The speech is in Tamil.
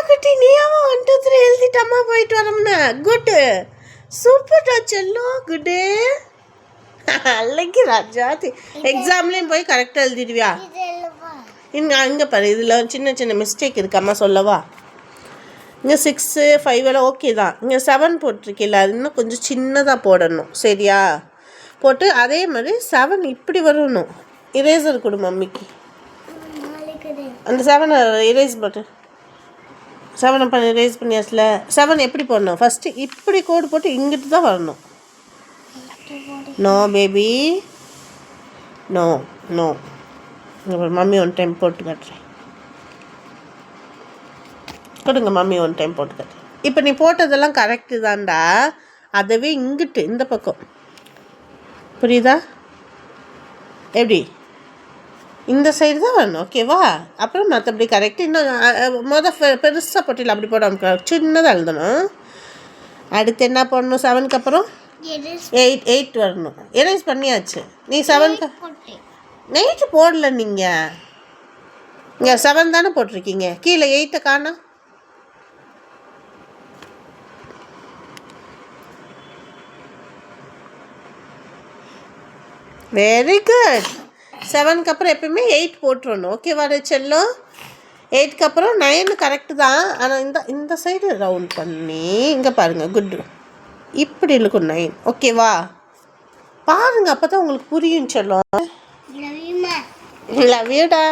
குட்டி நீயாவா 1 2 3 எழுதிட்டம்மா போயிட்டு வரோம்னா குட் சூப்பர்டா செல்லம் குட் அல்லைக்கு ராஜாத்தி எக்ஸாம்லேயும் போய் கரெக்டாக எழுதிடுவியா அங்கே பாரு இதில் சின்ன சின்ன மிஸ்டேக் இருக்காம்மா சொல்லவா இங்கே 6 5 எல்லாம் ஓகே தான் இங்கே 7 போட்டிருக்கீல்ல அது இன்னும் கொஞ்சம் சின்னதாக போடணும் சரியா போட்டு அதே மாதிரி 7 இப்படி வரணும் இரேசர் கொடு மம்மிக்கு அந்த 7 இரேஸ் போட்டு 7 பண்ணி இரேஸ் பண்ணியாச்சுல 7 எப்படி போடணும் ஃபஸ்ட்டு இப்படி கோடு போட்டு இங்கிட்டு தான் வரணும் no baby no no mummy one time போட்டு காட்டுறேன் கொடுங்க மம்மி ஒன் டைம் போட்டு காட்டுறேன் இப்போ நீ போட்டதெல்லாம் கரெக்டு தான்டா அதவே இங்கிட்டு இந்த பக்கம் புரியுதா எப்படி இந்த சைடு தான் வரணும் ஓகேவா அப்புறம் மற்றபடி கரெக்டு இன்னும் பெருசாக போட்டியில் அப்படி போட சின்னதாக எழுதணும் அடுத்து என்ன பண்ணணும் 7க்கு அப்புறம் 8 வரணும் எரேஸ் பண்ணியாச்சு நீ 7க்கு 8 போடல நீங்கள் இங்கே 7 தானே போட்டிருக்கீங்க கீழே 8 காணோம் வெரி குட் 7க்கு அப்புறம் எப்பயுமே 8 போட்டுருணும் ஓகேவா செல்லம் 8க்கு அப்புறம் 9 கரெக்டு தான் ஆனால் இந்த சைடு ரவுண்ட் பண்ணி இங்கே பாருங்கள் குட் இப்படி இருக்கும் 9 ஓகேவா பாருங்க அப்போ தான் உங்களுக்கு புரியும் செல்லம் லவ் யூடா